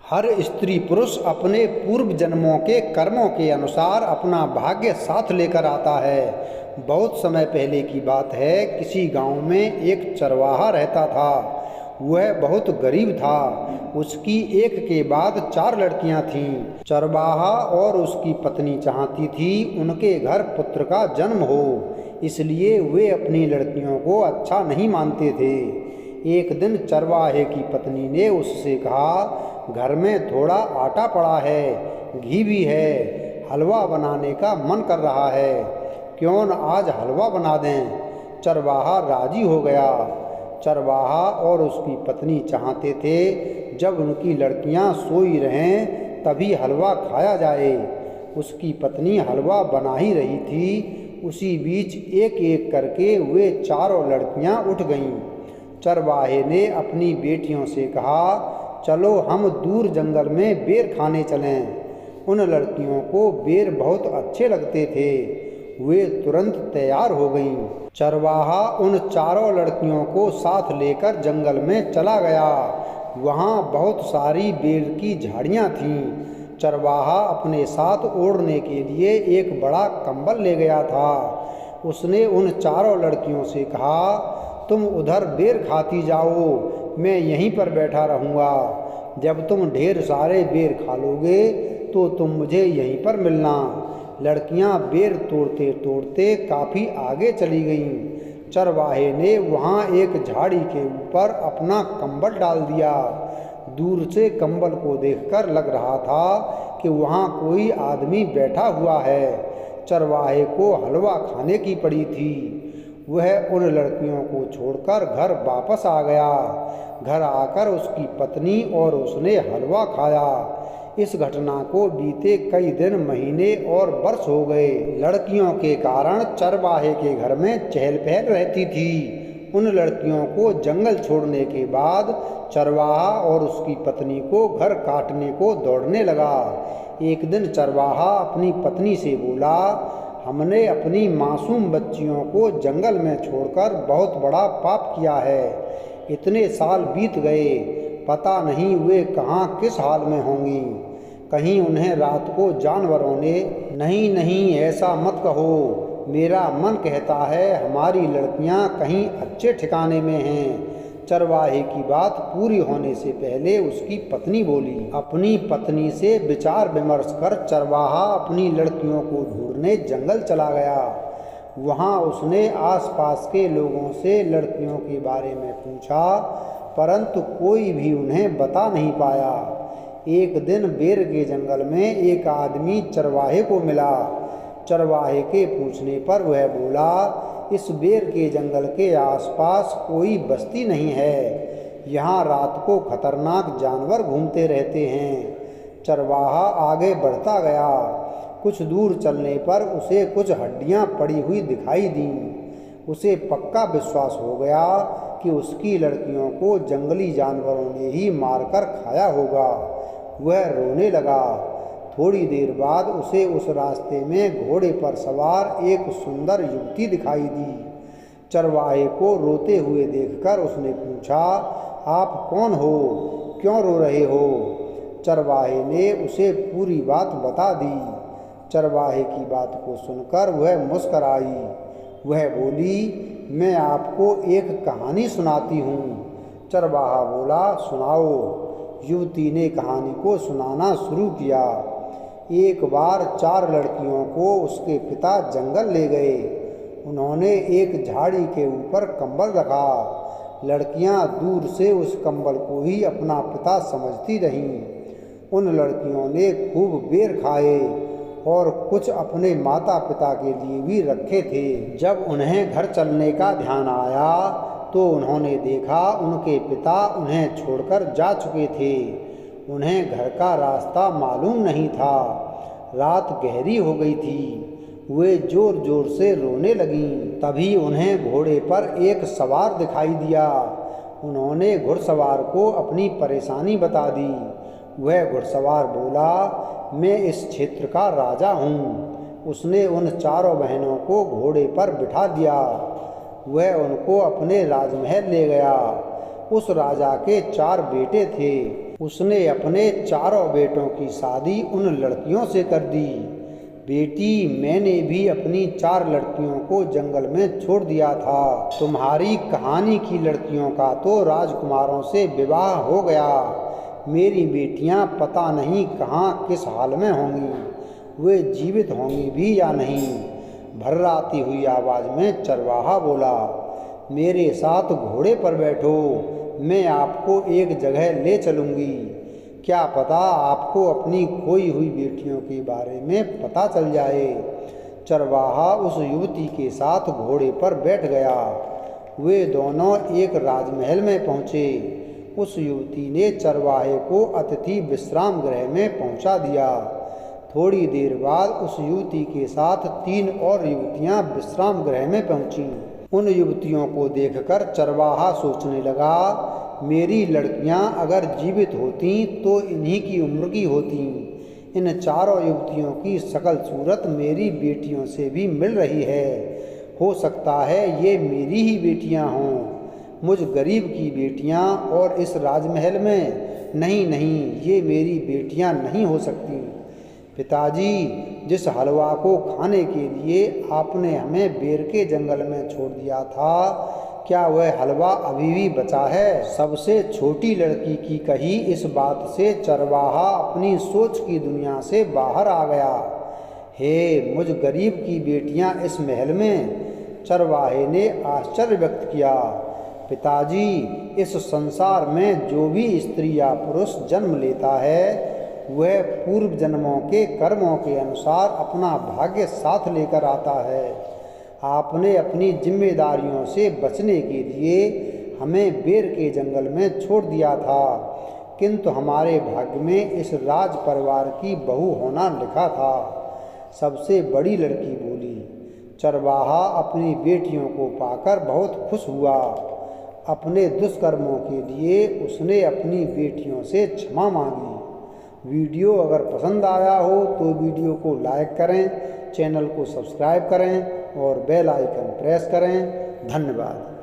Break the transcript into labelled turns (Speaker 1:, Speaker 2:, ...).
Speaker 1: हर स्त्री पुरुष अपने पूर्व जन्मों के कर्मों के अनुसार अपना भाग्य साथ लेकर आता है। बहुत समय पहले की बात है, किसी गांव में एक चरवाहा रहता था। वह बहुत गरीब था। उसकी एक के बाद 4 लड़कियां थीं। चरवाहा और उसकी पत्नी चाहती थी उनके घर पुत्र का जन्म हो, इसलिए वे अपनी लड़कियों को अच्छा नहीं मानते थे। एक दिन चरवाहे की पत्नी ने उससे कहा, घर में थोड़ा आटा पड़ा है, घी भी है, हलवा बनाने का मन कर रहा है, क्यों न आज हलवा बना दें। चरवाहा राजी हो गया। चरवाहा और उसकी पत्नी चाहते थे जब उनकी लड़कियां सोई रहें तभी हलवा खाया जाए। उसकी पत्नी हलवा बना ही रही थी, उसी बीच एक एक करके वे चारों लड़कियां उठ गईं। चरवाहे ने अपनी बेटियों से कहा, चलो हम दूर जंगल में बेर खाने चलें। उन लड़कियों को बेर बहुत अच्छे लगते थे। वे तुरंत तैयार हो गईं। चरवाहा उन चारों लड़कियों को साथ लेकर जंगल में चला गया। वहाँ बहुत सारी बेर की झाड़ियाँ थीं। चरवाहा अपने साथ ओढ़ने के लिए एक बड़ा कंबल ले गया था। उसने उन चारों लड़कियों से कहा, तुम उधर बेर खाती जाओ, मैं यहीं पर बैठा रहूँगा। जब तुम ढेर सारे बेर खा लोगे तो तुम मुझे यहीं पर मिलना। लड़कियां बेर तोड़ते तोड़ते काफ़ी आगे चली गईं। चरवाहे ने वहाँ एक झाड़ी के ऊपर अपना कंबल डाल दिया। दूर से कंबल को देखकर लग रहा था कि वहाँ कोई आदमी बैठा हुआ है। चरवाहे को हलवा खाने की पड़ी थी। वह उन लड़कियों को छोड़कर घर वापस आ गया। घर आकर उसकी पत्नी और उसने हलवा खाया। इस घटना को बीते कई दिन, महीने और वर्ष हो गए। लड़कियों के कारण चरवाहे के घर में चहल पहल रहती थी। उन लड़कियों को जंगल छोड़ने के बाद चरवाहा और उसकी पत्नी को घर काटने को दौड़ने लगा। एक दिन चरवाहा अपनी पत्नी से बोला, हमने अपनी मासूम बच्चियों को जंगल में छोड़कर बहुत बड़ा पाप किया है। इतने साल बीत गए, पता नहीं वे कहाँ किस हाल में होंगी। कहीं उन्हें रात को जानवरों ने, नहीं नहीं ऐसा मत कहो, मेरा मन कहता है हमारी लड़कियाँ कहीं अच्छे ठिकाने में हैं। चरवाहे की बात पूरी होने से पहले उसकी पत्नी बोली। अपनी पत्नी से विचार विमर्श कर चरवाहा अपनी लड़कियों को ढूंढने जंगल चला गया। वहाँ उसने आसपास के लोगों से लड़कियों के बारे में पूछा, परंतु कोई भी उन्हें बता नहीं पाया। एक दिन बेर के जंगल में एक आदमी चरवाहे को मिला। चरवाहे के पूछने पर वह बोला, इस बेर के जंगल के आसपास कोई बस्ती नहीं है। यहाँ रात को खतरनाक जानवर घूमते रहते हैं। चरवाहा आगे बढ़ता गया। कुछ दूर चलने पर उसे कुछ हड्डियाँ पड़ी हुई दिखाई दीं। उसे पक्का विश्वास हो गया कि उसकी लड़कियों को जंगली जानवरों ने ही मारकर खाया होगा। वह रोने लगा। थोड़ी देर बाद उसे उस रास्ते में घोड़े पर सवार एक सुंदर युवती दिखाई दी। चरवाहे को रोते हुए देखकर उसने पूछा, आप कौन हो, क्यों रो रहे हो? चरवाहे ने उसे पूरी बात बता दी। चरवाहे की बात को सुनकर वह मुस्कराई। वह बोली, मैं आपको एक कहानी सुनाती हूँ। चरवाहा बोला, सुनाओ। युवती ने कहानी को सुनाना शुरू किया। एक बार 4 लड़कियों को उसके पिता जंगल ले गए। उन्होंने एक झाड़ी के ऊपर कंबल रखा। लड़कियां दूर से उस कंबल को ही अपना पिता समझती रहीं। उन लड़कियों ने खूब बेर खाए और कुछ अपने माता पिता के लिए भी रखे थे। जब उन्हें घर चलने का ध्यान आया तो उन्होंने देखा उनके पिता उन्हें छोड़कर जा चुके थे। उन्हें घर का रास्ता मालूम नहीं था। रात गहरी हो गई थी। वे जोर जोर से रोने लगीं। तभी उन्हें घोड़े पर एक सवार दिखाई दिया। उन्होंने घुड़सवार को अपनी परेशानी बता दी। वह घुड़सवार बोला, मैं इस क्षेत्र का राजा हूँ। उसने उन चारों बहनों को घोड़े पर बिठा दिया। वह उनको अपने राजमहल ले गया। उस राजा के 4 बेटे थे। उसने अपने चारों बेटों की शादी उन लड़कियों से कर दी। बेटी, मैंने भी अपनी 4 लड़कियों को जंगल में छोड़ दिया था। तुम्हारी कहानी की लड़कियों का तो राजकुमारों से विवाह हो गया। मेरी बेटियां पता नहीं कहाँ किस हाल में होंगी, वे जीवित होंगी भी या नहीं। भर्राती हुई आवाज़ में चरवाहा बोला, मेरे साथ घोड़े पर बैठो, मैं आपको एक जगह ले चलूँगी। क्या पता आपको अपनी खोई हुई बेटियों के बारे में पता चल जाए। चरवाहा उस युवती के साथ घोड़े पर बैठ गया। वे दोनों एक राजमहल में पहुँचे। उस युवती ने चरवाहे को अतिथि विश्राम गृह में पहुँचा दिया। थोड़ी देर बाद उस युवती के साथ 3 और युवतियाँ विश्राम गृह में पहुँचीं। उन युवतियों को देखकर चरवाहा सोचने लगा, मेरी लड़कियां अगर जीवित होती तो इन्हीं की उम्र की होती। इन चारों युवतियों की शकल सूरत मेरी बेटियों से भी मिल रही है। हो सकता है ये मेरी ही बेटियां हों। मुझ गरीब की बेटियां और इस राजमहल में, नहीं नहीं, ये मेरी बेटियां नहीं हो सकती। पिताजी, जिस हलवा को खाने के लिए आपने हमें बेर के जंगल में छोड़ दिया था, क्या वह हलवा अभी भी बचा है? सबसे छोटी लड़की की कही इस बात से चरवाहा अपनी सोच की दुनिया से बाहर आ गया। हे मुझ गरीब की बेटियां इस महल में, चरवाहे ने आश्चर्य व्यक्त किया। पिताजी, इस संसार में जो भी स्त्री या पुरुष जन्म लेता है वह पूर्व जन्मों के कर्मों के अनुसार अपना भाग्य साथ लेकर आता है। आपने अपनी जिम्मेदारियों से बचने के लिए हमें बेर के जंगल में छोड़ दिया था, किंतु हमारे भाग्य में इस राज परिवार की बहू होना लिखा था। सबसे बड़ी लड़की बोली। चरवाहा अपनी बेटियों को पाकर बहुत खुश हुआ। अपने दुष्कर्मों के लिए उसने अपनी बेटियों से क्षमा मांगी। वीडियो अगर पसंद आया हो तो वीडियो को लाइक करें, चैनल को सब्सक्राइब करें और बेल आइकन प्रेस करें। धन्यवाद।